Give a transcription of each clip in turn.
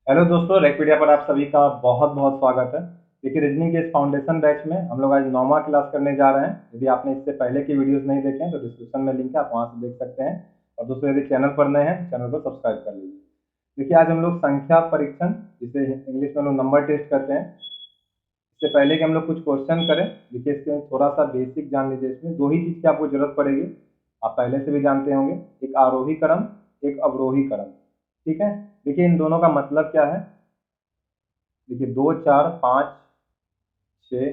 Hello दोस्तों, रैकपीडिया पर आप सभी का बहुत बहुत स्वागत है। देखिए, रीजनिंग के इस फाउंडेशन बैच में हम लोग आज 9वां क्लास करने जा रहे हैं। यदि आपने इससे पहले की वीडियोस नहीं देखे हैं तो डिस्क्रिप्शन में लिंक है, आप वहां से देख सकते हैं। और दोस्तों, यदि चैनल पर नए हैं तो चैनल को सब्सक्राइब कर लीजिए। देखिए, आज हम लोग संख्या परीक्षण, जिसे इंग्लिश में हम लोग नंबर टेस्ट करते हैं, इससे पहले कि हम लोग कुछ क्वेश्चन करें, देखिए इसके थोड़ा सा बेसिक जान लीजिए। इसमें दो ही चीज़ की आपको जरूरत पड़ेगी, आप पहले से भी जानते होंगे। एक आरोही क्रम, एक अवरोही क्रम। ठीक है। देखिए, इन दोनों का मतलब क्या है। देखिए, 2 4 5 6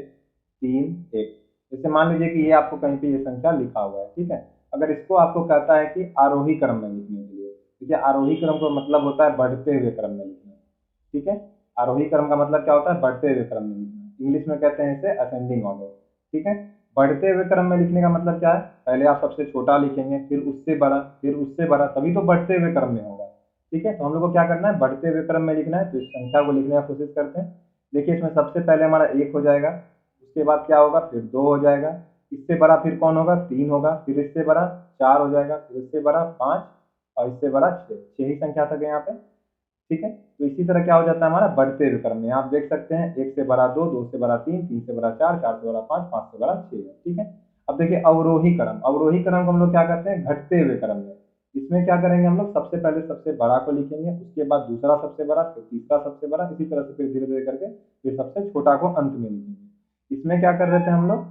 3 1। जैसे मान लीजिए कि ये आपको कहीं पे ये संख्या लिखा हुआ है, ठीक है। अगर इसको आपको कहता है कि आरोही क्रम में लिखने के लिए, देखिए आरोही क्रम का मतलब होता है बढ़ते हुए क्रम में लिखना। ठीक है। आरोही क्रम का मतलब क्या होता है? बढ़ते हुए क्रम में लिखना। इंग्लिश में कहते हैं इसे असेंडिंग ऑर्डर। ठीक है। बढ़ते हुए क्रम में लिखने का मतलब क्या है? पहले आप सबसे छोटा लिखेंगे, फिर उससे बड़ा, फिर उससे बड़ा, तभी तो बढ़ते हुए क्रम में होगा। ठीक है। तो हम लोग को क्या करना है? बढ़ते हुए क्रम में लिखना है। तो इस संख्या को लिखने की कोशिश करते हैं। देखिए, इसमें सबसे पहले हमारा 1 हो जाएगा, उसके बाद क्या होगा? फिर 2 हो जाएगा, इससे बड़ा फिर कौन होगा? 3 होगा, फिर इससे बड़ा 4 हो जाएगा, फिर इससे बड़ा 5, और इससे बड़ा 6। 6 ही संख्या तक है यहाँ पे। ठीक है। तो इसी तरह क्या हो जाता है हमारा? बढ़ते हुए क्रम में आप देख सकते हैं, 1 से बड़ा 2, 2 से बड़ा 3, 3 से बड़ा 4, 4 से बड़ा 5, 5 से बड़ा 6 है। ठीक है। अब देखिए, अवरोही क्रम, अवरोही क्रम को हम लोग क्या करते हैं? घटते हुए क्रम में। इसमें क्या करेंगे हम लोग? सबसे पहले सबसे बड़ा को लिखेंगे, उसके बाद दूसरा सबसे बड़ा, फिर तीसरा सबसे बड़ा, इसी तरह से फिर धीरे धीरे करके फिर सबसे छोटा को अंत में लिखेंगे। इसमें क्या कर रहे थे हम लोग?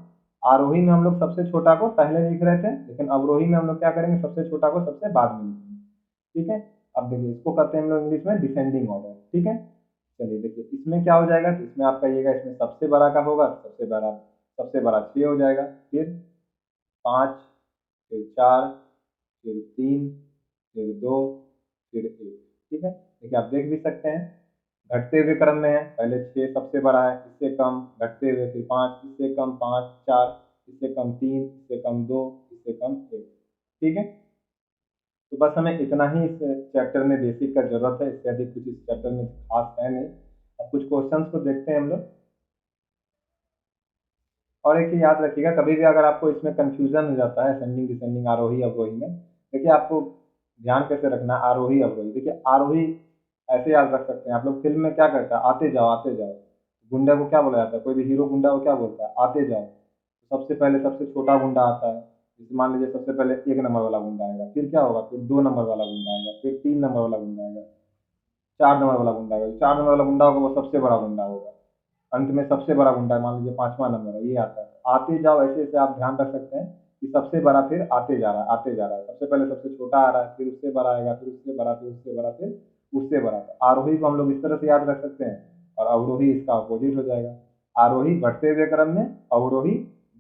आरोही में हम लोग सबसे छोटा को पहले लिख रहे थे, लेकिन अवरोही में हम लोग क्या करेंगे? सबसे छोटा को सबसे बाद में लिखेंगे। ठीक है। अब देखिए, इसको कहते हैं हम लोग इंग्लिश में डिसेंडिंग ऑर्डर। ठीक है। चलिए, देखिए इसमें क्या हो जाएगा। तो इसमें आप कहिएगा, इसमें सबसे बड़ा का होगा, सबसे बड़ा 6 हो जाएगा, फिर 5, फिर 4, फिर 3, फिर 2, फिर 1। ठीक है। देखिए, आप देख भी सकते हैं, घटते हुए क्रम में है। पहले 6 सबसे बड़ा है, इससे कम, घटते हुए, फिर 5, इससे कम, 5, 4, इससे कम 3, इससे कम 2, इससे कम 1। ठीक है। तो बस हमें इतना ही इस चैप्टर में बेसिक का जरूरत है, इससे अधिक कुछ इस चैप्टर में खास है नहीं। अब कुछ क्वेश्चंस को देखते हैं हम लोग। और एक चीज याद रखिएगा, कभी भी अगर आपको इसमें कंफ्यूजन हो जाता है असेंडिंग डिसेंडिंग आरोही अवरोही में, देखिए आपको ध्यान कैसे रखना है। आरोही अवरोही, देखिए आरोही ऐसे याद रख सकते हैं आप लोग। फिल्म में क्या करता है? आते जाओ आते जाओ। गुंडा को क्या बोला जाता है? कोई भी हीरो गुंडा को क्या बोलता है? आते जाओ। सबसे पहले सबसे छोटा गुंडा आता है। जैसे मान लीजिए, सबसे पहले 1 नंबर वाला गुंडा आएगा, फिर क्या होगा? फिर 2 नंबर वाला गुंडा आएगा, फिर 3 नंबर वाला गुंडा आएगा, 4 नंबर वाला गुंडा आएगा। 4 नंबर वाला गुंडा होगा वो सबसे बड़ा गुंडा होगा। अंत में सबसे बड़ा गुंडा मान लीजिए 5वां नंबर है, ये आता है। आते जाओ, ऐसे ऐसे आप ध्यान रख सकते हैं कि सबसे बड़ा फिर आते जा रहा है, आते जा रहा है। सबसे पहले सबसे छोटा आ रहा है, फिर उससे बड़ा आएगा, फिर उससे बड़ा, फिर उससे बड़ा, फिर उससे बड़ा। तो आरोही को हम लोग इस तरह से याद रख सकते हैं, और अवरोही इसका अपोजिट हो जाएगा। आरोही बढ़ते हुए क्रम में, अवरोही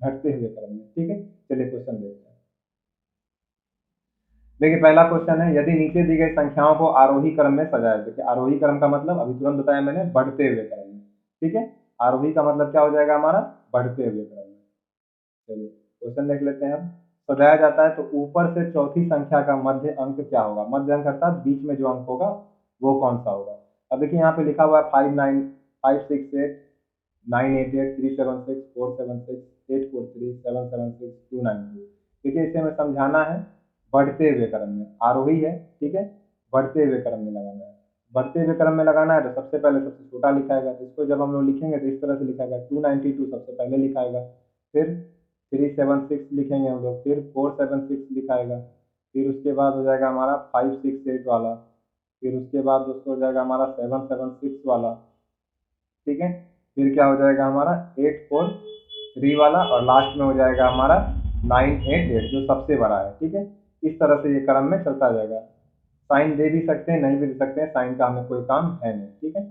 घटते हुए क्रम में। ठीक है। चलिए क्वेश्चन देखते हैं। देखिए, पहला क्वेश्चन है, यदि नीचे दी गई संख्याओं को आरोही क्रम में सजाया। देखिए, आरोही क्रम का मतलब अभी तुरंत बताया मैंने, बढ़ते हुए क्रम में। ठीक है। आरोही का मतलब क्या हो जाएगा हमारा? बढ़ते हुए क्रम में। चलिए क्वेश्चन देख लेते हैं हम। सजाया जाता है तो ऊपर से चौथी संख्या का मध्य अंक क्या होगा? मध्य अंक अर्थात बीच में जो अंक होगा वो कौन सा होगा? अब देखिए, यहाँ पे लिखा हुआ है 5958368376476292। देखिए, इसे हमें समझाना है बढ़ते हुए क्रम में। आरोही है, ठीक है। बढ़ते हुए क्रम में लगाना है। बढ़ते हुए क्रम में लगाना है तो सबसे पहले सबसे छोटा लिखाएगा। तो इसको जब हम लोग लिखेंगे तो इस तरह से लिखाएगा, 292 सबसे पहले लिखाएगा, फिर 376 लिखेंगे हम लोग, फिर 476 लिखाएगा, फिर उसके बाद हो जाएगा हमारा 568 वाला, फिर उसके बाद दोस्तों हो जाएगा हमारा 776 वाला। ठीक है। फिर क्या हो जाएगा हमारा 843 वाला, और लास्ट में हो जाएगा हमारा 988 जो सबसे बड़ा है। ठीक है। इस तरह से ये क्रम में चलता जाएगा। साइन दे भी सकते हैं, नहीं भी दे सकते हैं, साइन का हमें कोई काम है नहीं। ठीक है।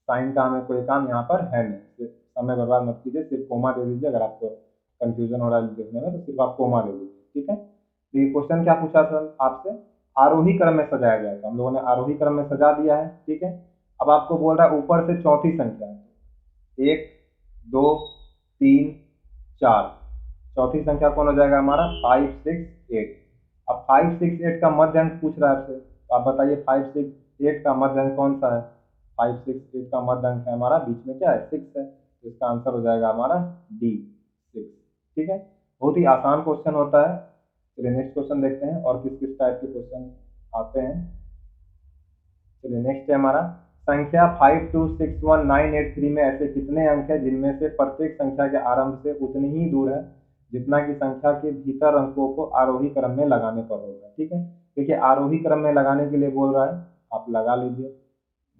साइन का हमें कोई काम यहाँ पर है नहीं। समय बर्बाद मत कीजिए, सिर्फ कोमा दे दीजिए। अगर आपको कंफ्यूजन हो रहा है देखने में तो सिर्फ आप कोमा दे दीजिए। ठीक है। तो ये क्वेश्चन क्या पूछा था आपसे? आरोही क्रम में सजाया गया था। हम लोगों ने आरोही क्रम में सजा दिया है। ठीक है। अब आपको बोल रहा है ऊपर से चौथी संख्या, 1 2 3 4। चौथी संख्या कौन हो जाएगा हमारा? 568। अब 568 का मध्य अंक पूछ रहा है आपसे, तो आप बताइए 568 का मध्य अंक कौन सा है? 568 का मध्य अंक है हमारा, बीच में क्या है? 6 है। तो इसका आंसर हो जाएगा हमारा डी, 6। ठीक है। बहुत ही आसान क्वेश्चन होता है। चलिए नेक्स्ट क्वेश्चन देखते हैं और किस किस टाइप के क्वेश्चन आते हैं। चलिए नेक्स्ट है हमारा, संख्या 5261983 में ऐसे कितने अंक हैं जिनमें से प्रत्येक संख्या के आरंभ से उतनी ही दूर है जितना कि संख्या के भीतर अंकों को आरोही क्रम में लगाने पर होगा। ठीक है, देखिए आरोही क्रम में लगाने के लिए बोल रहा है, आप लगा लीजिए।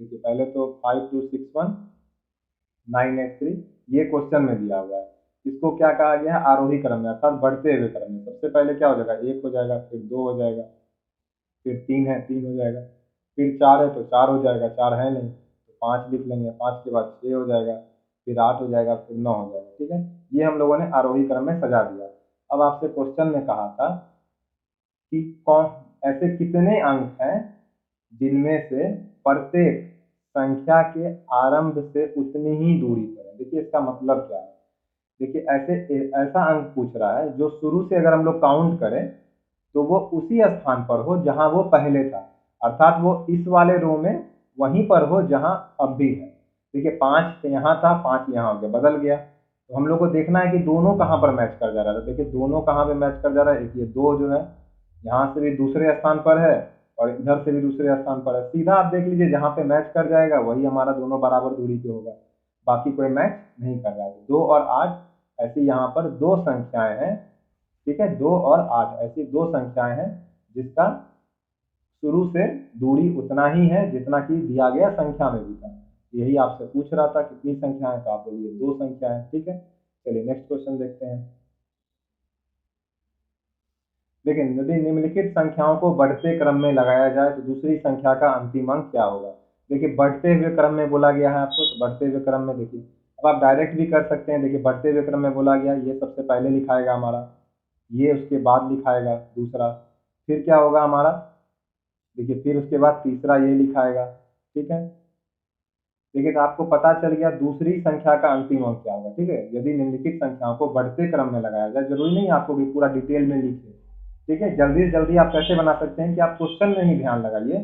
देखिए पहले तो 5261983 ये क्वेश्चन में दिया हुआ है, इसको क्या कहा गया है, आरोही क्रम में अर्थात बढ़ते हुए क्रम में। सबसे पहले क्या हो जाएगा, 1 हो जाएगा, फिर 2 हो जाएगा, फिर 3 है 3 हो जाएगा, फिर 4 है तो 4 हो जाएगा, 4 है नहीं तो 5 लिख लेंगे, 5 के बाद 6 हो जाएगा, फिर 8 हो जाएगा, फिर 9 हो जाएगा। ठीक है, ये हम लोगों ने आरोही क्रम में सजा दिया। अब आपसे क्वेश्चन में कहा था कि कौन ऐसे कितने अंक हैं जिनमें से प्रत्येक संख्या के आरंभ से उतनी ही दूरी पर है। देखिए इसका मतलब क्या है, देखिए ऐसा अंक पूछ रहा है जो शुरू से अगर हम लोग काउंट करें तो वो उसी स्थान पर हो जहां वो पहले था, अर्थात वो इस वाले रो में वहीं पर हो जहां अब भी है। देखिए 5 यहाँ था, 5 यहाँ हो गया, बदल गया, तो हम लोग को देखना है कि दोनों कहाँ पर मैच कर जा रहा है। देखिए दोनों कहाँ पे मैच कर जा रहा है, एक ये 2 जो है यहाँ से भी दूसरे स्थान पर है और इधर से भी दूसरे स्थान पर है। सीधा आप देख लीजिए जहाँ पे मैच कर जाएगा वही हमारा दोनों बराबर दूरी पे होगा, बाकी कोई मैच नहीं कर रहा है। 2 और 8 ऐसी यहाँ पर दो संख्याएं हैं। ठीक है, 2 और 8 ऐसी दो संख्याएं हैं जिसका शुरू से दूरी उतना ही है जितना कि दिया गया संख्या में भी था। यही आपसे पूछ रहा था कितनी संख्याएं, तो आप बोलिए 2 संख्याएं। ठीक है, चलिए नेक्स्ट क्वेश्चन देखते हैं। लेकिन यदि निम्नलिखित संख्याओं को बढ़ते क्रम में लगाया जाए तो दूसरी संख्या का अंतिम अंक क्या होगा। देखिए बढ़ते हुए क्रम में बोला गया है आपको, तो बढ़ते हुए क्रम में देखिए अब आप डायरेक्ट भी कर सकते हैं। देखिए बढ़ते हुए क्रम में बोला गया, ये सबसे पहले लिखाएगा हमारा, ये उसके बाद लिखाएगा दूसरा, फिर क्या होगा हमारा, देखिए फिर उसके बाद तीसरा ये लिखाएगा। ठीक है, देखिए तो आपको पता चल गया दूसरी संख्या का अंतिम अंक क्या होगा। ठीक है, यदि निम्नलिखित संख्याओं को बढ़ते क्रम में लगाया जाए, जरूरी नहीं आपको भी पूरा डिटेल में लिखे। ठीक है, जल्दी से जल्दी आप कैसे बना सकते हैं कि आप क्वेश्चन में ही ध्यान लगाइए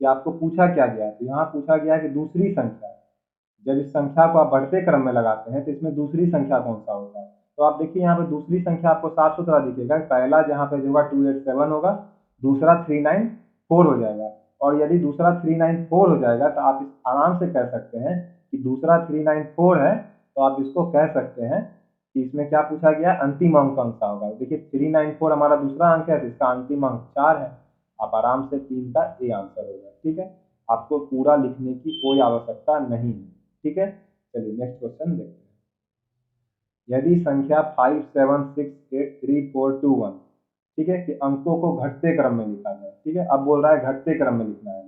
कि आपको पूछा क्या गया है। तो यहाँ पूछा गया है कि दूसरी संख्या, जब इस संख्या को आप बढ़ते क्रम में लगाते हैं तो इसमें दूसरी संख्या कौन सा होता है। तो आप देखिए यहाँ पे दूसरी संख्या आपको साफ सुथरा दिखेगा, पहला जहाँ पे जो होगा 287 होगा, दूसरा 394 हो जाएगा। और यदि दूसरा 394 हो जाएगा तो आप इस आराम से कह सकते हैं कि दूसरा 394 है, तो आप इसको कह सकते हैं कि इसमें क्या पूछा गया, अंतिम अंक कौन सा होगा। देखिए 394 हमारा दूसरा अंक है तो इसका अंतिम अंक 4 है, आप आराम से 3 का ए आंसर होगा। ठीक है, आपको पूरा लिखने की कोई आवश्यकता नहीं है। ठीक है, चलिए नेक्स्ट क्वेश्चन देखते हैं। यदि संख्या 57683421, ठीक है, कि अंकों को घटते क्रम में लिखा जाए। ठीक है, अब बोल रहा है घटते क्रम में लिखना है,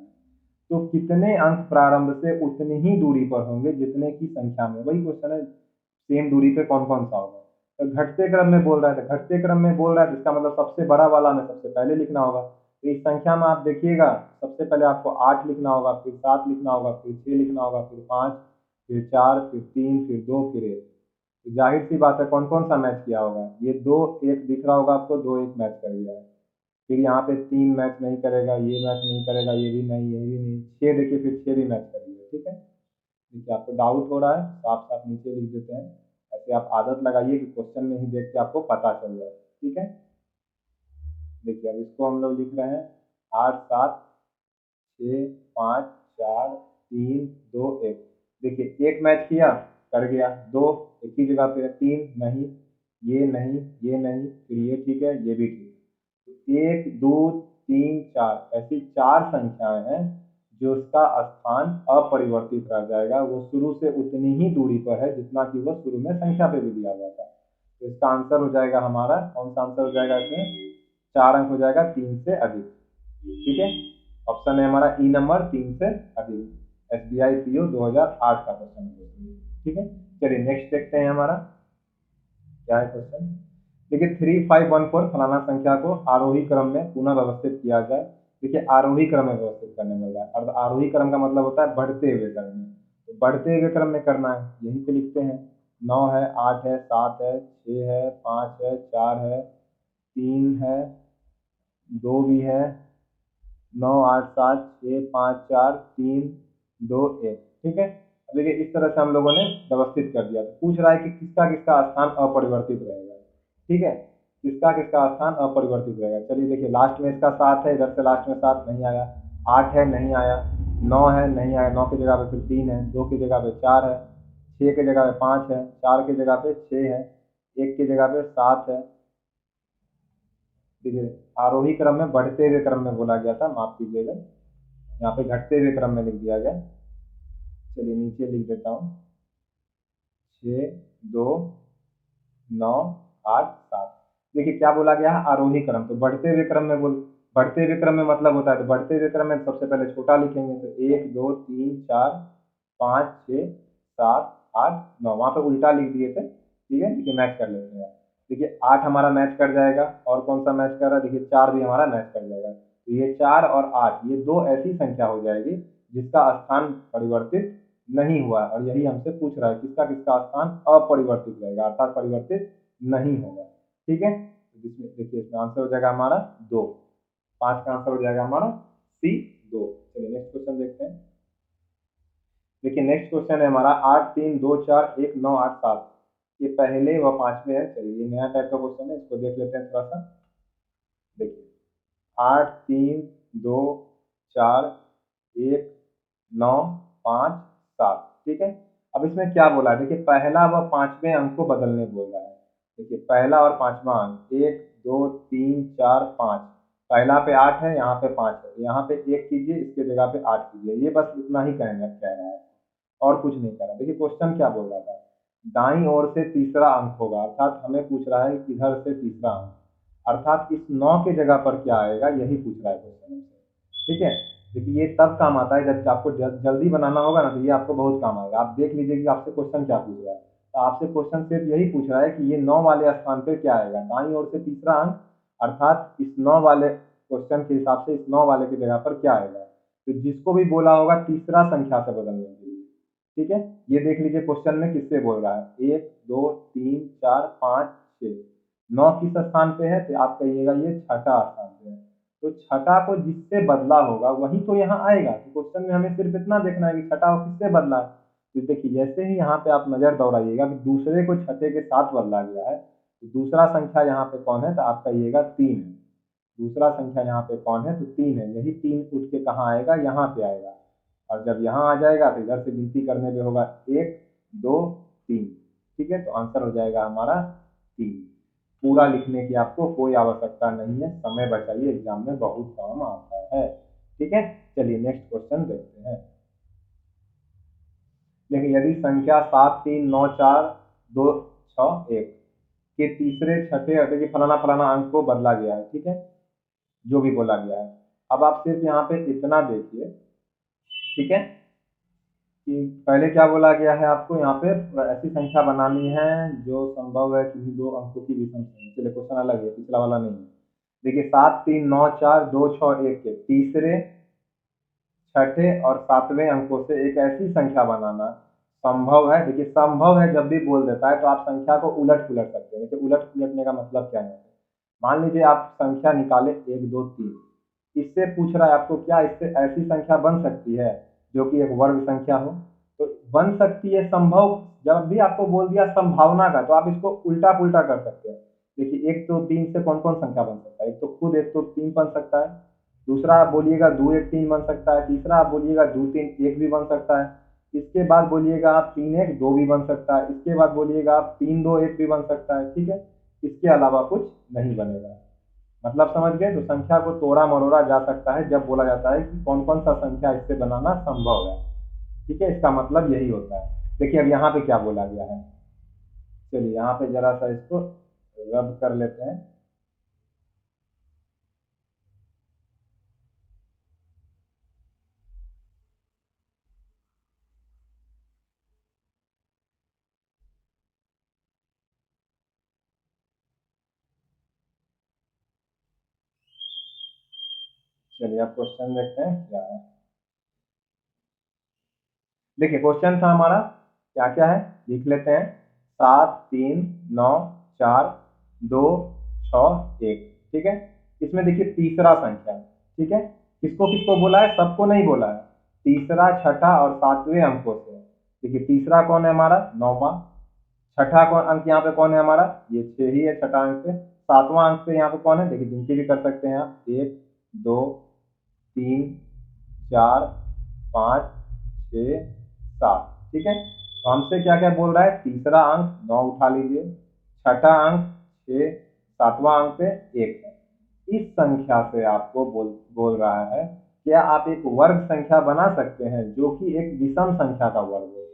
तो कितने अंक प्रारंभ से उतनी ही दूरी पर होंगे जितने की संख्या में, वही क्वेश्चन है, सेम दूरी पे कौन कौन सा होगा। तो घटते क्रम में बोल रहा है, तो घटते क्रम में बोल रहा है तो इसका मतलब सबसे बड़ा वाला में सबसे पहले लिखना होगा। तो इस संख्या में आप देखिएगा सबसे पहले आपको 8 लिखना होगा, फिर 7 लिखना होगा, फिर 6 लिखना होगा, फिर 5, फिर 4, फिर 3, फिर 2, फिर 1। तो जाहिर सी बात है कौन कौन सा मैच किया होगा, ये 2 1 दिख रहा होगा आपको, 2 1 मैच कर गया है। फिर यहाँ पे 3 मैच नहीं करेगा, ये मैच नहीं करेगा, ये भी नहीं, ये भी नहीं, 6 देखिए फिर 6 भी मैच कर लिया। ठीक है, देखिए आपको डाउट हो रहा है साफ साफ नीचे लिख देते हैं, ऐसे आप आदत लगाइए कि क्वेश्चन में ही देख के आपको पता चल जाए। ठीक है, देखिए अब इसको हम लोग लिख रहे हैं 8 7 6 5 4 3 2 1। देखिए एक मैच किया, कर गया, 2 एक ही जगह पे, 3 नहीं, ये नहीं, ये नहीं, फिर ये ठीक है, ये भी ठीक है। तो 1 2 3 4 ऐसी 4 संख्याएं हैं जो उसका स्थान अपरिवर्तित रह जाएगा, वो शुरू से उतनी ही दूरी पर है जितना कि वो शुरू में संख्या पे भी दिया हुआ था। तो इसका आंसर हो जाएगा हमारा, कौन सा आंसर हो जाएगा इसमें, 4 अंक हो जाएगा 3 से अधिक। ठीक है, ऑप्शन है हमारा ई नंबर, 3 से अधिक, एसबीआई पीओ 2008 का क्वेश्चन है। ठीक है, चलिए नेक्स्ट देखते हैं हमारा क्या है क्वेश्चन। देखिए 3514 फलाना संख्या को आरोही क्रम में पुनः व्यवस्थित किया जाए। देखिए आरोही क्रम में व्यवस्थित करने में रहा है, और आरोही क्रम का मतलब होता है बढ़ते हुए क्रम में, तो बढ़ते हुए क्रम में करना है, यहीं पे लिखते हैं। 9 है, 8 है, 7 है, 6 है, 5 है, 4 है, 3 है, 2 भी है, 9 8 7 6 5 4 3 2 1। ठीक है, अब देखिए इस तरह से हम लोगों ने व्यवस्थित कर दिया। तो पूछ रहा है कि किसका किसका स्थान अपरिवर्तित रहेगा। ठीक है, किसका किसका स्थान अपरिवर्तित रहेगा। चलिए देखिए लास्ट में इसका 7 है, इधर से लास्ट में 7 नहीं आया, 8 है नहीं आया, 9 है, नहीं आया, 9 की जगह पे फिर 3 है, 2 की जगह पे 4 है, 6 की जगह पे 5 है, 4 की जगह पे 6 है, 1 की जगह पे 7 है। ठीक है, आरोही क्रम में बढ़ते हुए क्रम में बोला गया था, माफ कीजिएगा, यहाँ पे घटते हुए क्रम में लिख दिया गया। चलिए नीचे लिख देता हूँ, 6, 2, 9, 8, 7। देखिए क्या बोला गया है, आरोही क्रम, तो बढ़ते हुए क्रम में बोल, बढ़ते हुए क्रम में मतलब होता है, तो बढ़ते हुए क्रम में सबसे पहले छोटा लिखेंगे, तो 1, 2, 3, 4, 5, 6, 7, 8, 9, वहां पे उल्टा लिख दिए थे। ठीक है, देखिए मैच कर लेते हैं। देखिए 8 हमारा मैच कर जाएगा, और कौन सा मैच कर रहा है, देखिए 4 भी हमारा मैच कर जाएगा। तो ये 4 और 8, ये दो ऐसी संख्या हो जाएगी जिसका स्थान परिवर्तित नहीं हुआ है, और यही हमसे पूछ रहा है किसका किसका स्थान अपरिवर्तित रहेगा, अर्थात परिवर्तित नहीं होगा। ठीक है, तो जिसमें देखिए इसमें आंसर हो जाएगा हमारा 2, 5 का आंसर हो जाएगा हमारा सी, 2। चलिए नेक्स्ट क्वेश्चन देखते हैं। देखिए नेक्स्ट क्वेश्चन है हमारा 8, 3, 2, 4, 1, 9, 8, 7। ये पहले व पांचवे है। चलिए ये नया टाइप का क्वेश्चन है, इसको देख लेते हैं थोड़ा सा। देखिए 8, 3, 2, 4, 1, 9, 5, 7। ठीक है, अब इसमें क्या बोला है, देखिए पहला व पांचवें अंक को बदलने बोल रहा है। देखिए पहला और पांचवा अंक, 1, 2, 3, 4, 5। पहला पे 8 है, यहाँ पे 5 है, यहाँ पे 1 कीजिए, इसके जगह पे 8 कीजिए, ये बस इतना ही कह रहा है, और कुछ नहीं कह रहा। देखिए क्वेश्चन क्या बोल रहा था, दाईं ओर से तीसरा अंक होगा, अर्थात हमें पूछ रहा है किधर से तीसरा अंक, अर्थात इस 9 की जगह पर क्या आएगा, यही पूछ रहा है क्वेश्चन हमसे। ठीक है, देखिए ये तब काम आता है जब आपको जल्दी बनाना होगा ना, तो ये आपको बहुत काम आएगा। आप देख लीजिए कि आपसे क्वेश्चन क्या पूछ रहा है, तो आपसे क्वेश्चन सिर्फ यही पूछ रहा है कि ये 9 वाले स्थान पे क्या आएगा, दाईं ओर से तीसरा अंक, अर्थात इस 9 वाले क्वेश्चन के हिसाब से इस 9 वाले की जगह पर क्या आएगा, तो जिसको भी बोला होगा तीसरा संख्या से बदलने के लिए। ठीक है, ये देख लीजिए क्वेश्चन में किससे बोल रहा है, 1, 2, 3, 4, 5, 6, 9 किस स्थान पे है, तो आप कहिएगा ये छठा स्थान पे है। तो छठा को जिससे बदला होगा वही तो यहाँ आएगा, तो क्वेश्चन में हमें सिर्फ इतना देखना है कि छठा को किससे बदला है। तो देखिए जैसे ही यहाँ पे आप नजर दौड़ाइएगा कि दूसरे को छठे के साथ बदला गया है, तो दूसरा संख्या यहाँ पे कौन है, तो आप कहिएगा 3 है। दूसरा संख्या यहाँ पे कौन है, तो 3 है, यही 3 उठ के कहाँ आएगा, यहाँ पे आएगा, और जब यहाँ आ जाएगा तो इधर से गिनती करने पे होगा 1, 2, 3। ठीक है, तो आंसर हो जाएगा हमारा 3। पूरा लिखने की आपको कोई आवश्यकता नहीं है, समय बचाइए, एग्जाम में बहुत काम आता है। ठीक है, चलिए नेक्स्ट क्वेश्चन देखते हैं। देखिए यदि संख्या 7, 3, 9, 4, 2, 6, 1 के तीसरे छठे, देखिए फलाना फलाना अंक को बदला गया है। ठीक है, जो भी बोला गया है, अब आप सिर्फ यहाँ पे इतना देखिए। ठीक है, कि पहले क्या बोला गया है, आपको यहाँ पे ऐसी संख्या बनानी है जो संभव है कि दो अंकों की विषम संख्या। चलिए क्वेश्चन अलग है, पिछला वाला नहीं है। देखिए 7, 3, 9, 4, 2, 6, 1 के तीसरे, छठे और सातवें अंकों से एक ऐसी संख्या बनाना संभव है। देखिए संभव है जब भी बोल देता है तो आप संख्या को उलट पुलट सकते हैं। देखिए उलट पुलटने का मतलब क्या है, मान लीजिए आप संख्या निकाले 1, 2, 3, इससे पूछ रहा है आपको क्या इससे ऐसी संख्या बन सकती है जो कि एक वर्ग संख्या हो, तो बन सकती है संभव। जब भी आपको बोल दिया संभावना का, तो आप इसको उल्टा पुल्टा कर सकते हैं। देखिए 1, 2, 3 से कौन कौन संख्या बन सकता है, एक तो खुद 1, 2, 3 बन सकता है, दूसरा आप बोलिएगा 2, 1, 3 बन सकता है, तीसरा आप बोलिएगा 2, 3, 1 भी बन सकता है, इसके बाद बोलिएगा आप 3, 1, 2 भी बन सकता है, इसके बाद बोलिएगा आप 3, 2, 1 भी बन सकता है। ठीक है, इसके अलावा कुछ नहीं बनेगा। मतलब समझ गए, तो संख्या को तोड़ा मरोड़ा जा सकता है जब बोला जाता है कि कौन कौन सा संख्या इससे बनाना संभव है। ठीक है, इसका मतलब यही होता है। देखिए अब यहाँ पे क्या बोला गया है, चलिए यहाँ पे जरा सा इसको रद्द कर लेते हैं। चलिए अब क्वेश्चन देखते हैं क्या है। देखिए क्वेश्चन था हमारा क्या क्या है, लिख लेते हैं। 7, 3, 9, 4, 2, 6, 1। ठीक है, इसमें देखिए तीसरा संख्या। ठीक है, किसको किसको बोला है, सबको नहीं बोला है, तीसरा, छठा और सातवें अंकों से। देखिए तीसरा कौन है हमारा, 9वां। छठा कौन अंक यहाँ पे कौन है हमारा, ये 6 ही है छठा अंक पे। सातवां अंक पे यहाँ पे कौन है, देखिए गिनती भी कर सकते हैं आप, 1, 2, 3, 4, 5, 6, 7। ठीक है, तो हमसे क्या क्या बोल रहा है, तीसरा अंक 9 उठा लीजिए, छठा अंक 6, सातवां अंक पे 1 है। इस संख्या से आपको बोल रहा है क्या आप एक वर्ग संख्या बना सकते हैं जो कि एक विषम संख्या का वर्ग हो।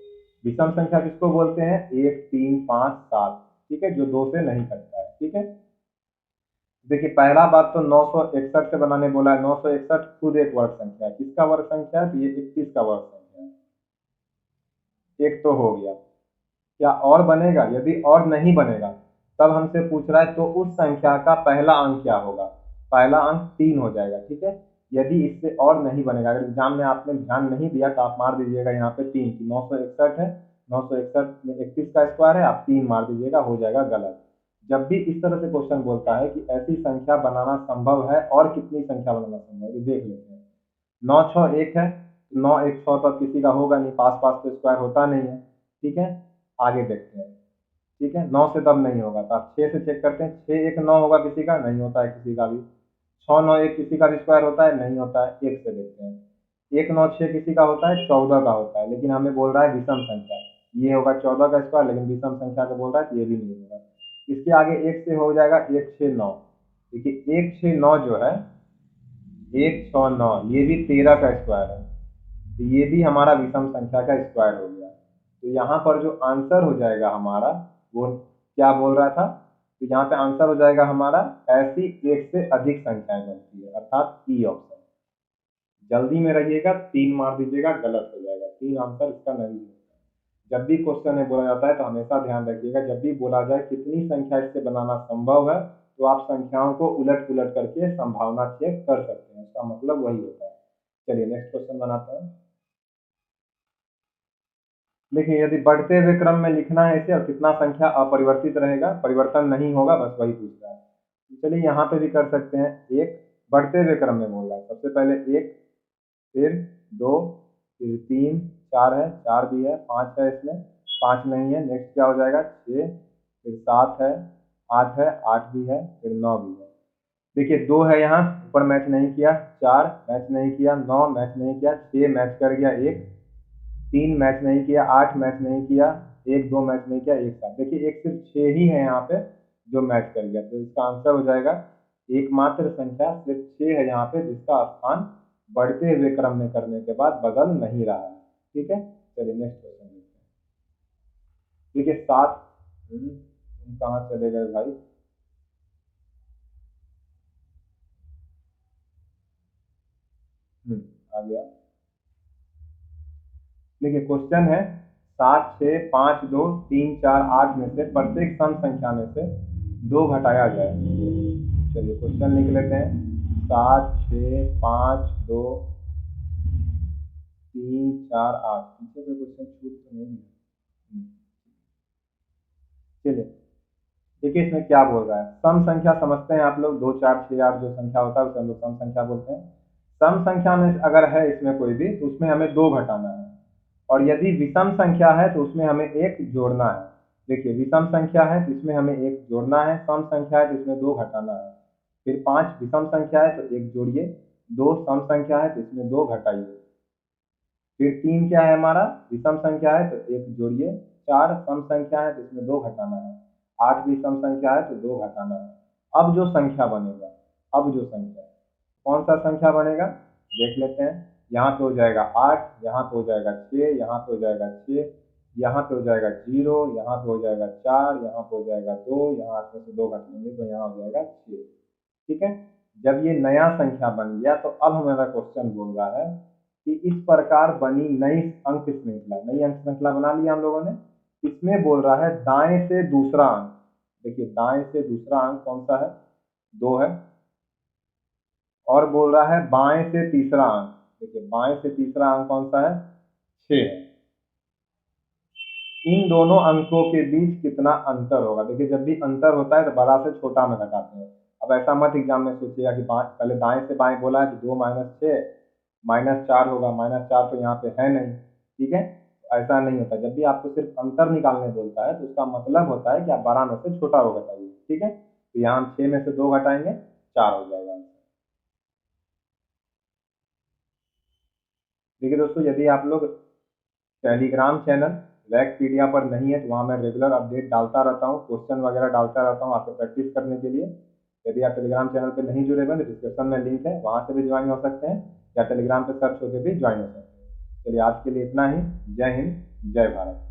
विषम संख्या किसको बोलते हैं, 1, 3, 5, 7। ठीक है, जो 2 से नहीं कटता है। ठीक है, देखिए पहला बात तो 961 से बनाने बोला है। 961 खुद एक वर्ग संख्या है। किसका वर्ग संख्या है, तो ये 21 का वर्ग संख्या है। एक तो हो गया। क्या और बनेगा, यदि और नहीं बनेगा तब हमसे पूछ रहा है तो उस संख्या का पहला अंक क्या होगा। पहला अंक 3 हो जाएगा। ठीक है, यदि इससे और नहीं बनेगा, अगर एग्जाम में आपने ध्यान नहीं दिया तो आप मार दीजिएगा यहाँ पे 3 की। 961 है, 961 में 21 का स्क्वायर है, आप 3 मार दीजिएगा, हो जाएगा गलत। जब भी इस तरह से क्वेश्चन बोलता है कि ऐसी संख्या बनाना संभव है और कितनी संख्या बनाना संभव है, तो देख लेते हैं। 9 6 1 है, 9 1 6 तो किसी का होगा नहीं, पास पास तो स्क्वायर होता नहीं है। ठीक है, आगे देखते हैं। ठीक है, 9 से तब नहीं होगा, तो आप 6 से चेक करते हैं। 6 1 9 होगा किसी का, नहीं होता है किसी का भी। 6 9 1 किसी का भी स्क्वायर होता है, नहीं होता है। 1 से देखते हैं। 1 9 6 किसी का होता है, 14 का होता है, लेकिन हमें बोल रहा है विषम संख्या। ये होगा 14 का स्क्वायर, लेकिन विषम संख्या का बोल रहा है तो ये भी नहीं होगा। इसके आगे 1 से हो जाएगा 1 6 9। देखिए 1 6 9 जो है, 1 6 9, ये भी 13 का स्क्वायर है, तो ये भी हमारा विषम संख्या का स्क्वायर हो गया। तो यहाँ पर जो आंसर हो जाएगा हमारा, वो क्या बोल रहा था, तो यहाँ पे आंसर हो जाएगा हमारा ऐसी एक से अधिक संख्याएं बनती है, अर्थात ई ऑप्शन। जल्दी में रहिएगा, 3 मार दीजिएगा, गलत हो जाएगा। 3 आंसर इसका नहीं है। जब भी क्वेश्चन में बोला जाता है तो हमेशा ध्यान रखिएगा, जब भी बोला जाए कितनी संख्या इससे बनाना संभव है, तो आप संख्याओं को उलट पुलट करके संभावना चेक कर सकते हैं, इसका मतलब वही होता है। चलिए नेक्स्ट क्वेश्चन बनाते हैं। देखिए यदि बढ़ते हुए क्रम में लिखना है इसे, और कितना संख्या अपरिवर्तित रहेगा, परिवर्तन नहीं होगा, बस वही पूछ रहा है। तो चलिए यहाँ पे भी कर सकते हैं। एक बढ़ते हुए क्रम में बोल रहा है, सबसे पहले 1, फिर 2, फिर 3, 4 है, 4 भी है, 5 है, इसमें 5 नहीं है। नेक्स्ट क्या हो जाएगा, 6, फिर 7 है, 8 है, 8 भी है, फिर 9 भी है। देखिए 2 है यहाँ ऊपर, मैच नहीं किया। 4 मैच नहीं किया, 9 मैच नहीं किया, 6 मैच कर गया, 1 3 मैच नहीं किया, 8 मैच नहीं किया, 1 2 मैच नहीं किया, 1 7। देखिए एक सिर्फ 6 ही है यहाँ पे जो मैच कर गया, तो इसका आंसर हो जाएगा एकमात्र संख्या सिर्फ 6 है यहाँ पे, जिसका स्थान बढ़ते हुए क्रम में करने के बाद बदल नहीं रहा है। ठीक है, चलिए नेक्स्ट क्वेश्चन देखते हैं। देखिए 7, तुम कहाँ चले गए भाई। आ गया। देखिए क्वेश्चन है 7 6 5 2 3 4 8 में से प्रत्येक सम संख्या में से 2 घटाया जाए। चलिए क्वेश्चन लिख लेते हैं। 7 6 5 2 3 4 8, पीछे कोई क्वेश्चन छूट तो नहीं है। चलिए देखिए इसमें क्या बोल रहा है। सम संख्या समझते हैं आप लोग, 2 4 6 8 जो संख्या होता है उसे हम लोग सम संख्या बोलते हैं। सम संख्या में अगर है इसमें कोई भी, तो उसमें हमें 2 घटाना है, और यदि विषम संख्या है तो उसमें हमें 1 जोड़ना है। देखिए विषम संख्या है तो इसमें हमें 1 जोड़ना है, सम संख्या है तो इसमें 2 घटाना है। फिर 5 विषम संख्या है तो 1 जोड़िए, 2 सम संख्या है तो इसमें 2 घटाइए। फिर 3 क्या है हमारा, विषम संख्या है तो 1 जोड़िए, 4 सम संख्या है तो इसमें 2 घटाना है, 8 भी सम संख्या है तो 2 घटाना है। अब जो संख्या बनेगा, अब जो संख्या कौन सा संख्या बनेगा देख लेते हैं। यहाँ पे हो जाएगा 8, यहाँ पे हो जाएगा 6, यहाँ पे हो जाएगा 6, यहाँ पे हो जाएगा 0, यहाँ पे हो जाएगा 4, यहाँ पे हो जाएगा 2, यहाँ में से 2 घट लेंगे तो यहाँ हो जाएगा 6। ठीक है, जब ये नया संख्या बन गया तो अब हमारा क्वेश्चन बोल रहा है कि इस प्रकार बनी नई अंक श्रृंखला, नई अंक श्रृंखला बना लिया हम लोगों ने। इसमें बोल रहा है दाएं से दूसरा अंक। देखिए दाएं से दूसरा अंक कौन सा है, 2 है, और बोल रहा है बाएं से तीसरा अंक। देखिए बाएं से तीसरा अंक कौन सा है, 6 है। इन दोनों अंकों के बीच कितना अंतर होगा। देखिए जब भी अंतर होता है तो बड़ा से छोटा में घटाते हैं। अब ऐसा मत एग्जाम में सोचिएगा कि पहले दाएं से बाएं बोला है कि 2 माइनस 6 -4 होगा, -4 तो यहाँ पे है नहीं। ठीक है, ऐसा नहीं होता। जब भी आपको सिर्फ अंतर निकालने बोलता है तो उसका मतलब होता है कि आप बड़ा में से छोटा को घटाइए। ठीक है, तो यहाँ हम 6 में से 2 घटाएंगे, 4 हो जाएगा। देखिए दोस्तों, यदि आप लोग टेलीग्राम चैनल वैकपीडिया पर नहीं है तो वहाँ मैं रेगुलर अपडेट डालता रहता हूँ, क्वेश्चन वगैरह डालता रहता हूँ आपको प्रैक्टिस करने के लिए। यदि आप टेलीग्राम चैनल पे नहीं जुड़े हुए हैं तो डिस्क्रिप्शन में लिंक है, वहाँ से भी ज्वाइन हो सकते हैं, या टेलीग्राम पे सर्च होकर भी ज्वाइन हो सकते हैं। चलिए आज के लिए इतना ही। जय हिंद, जय भारत।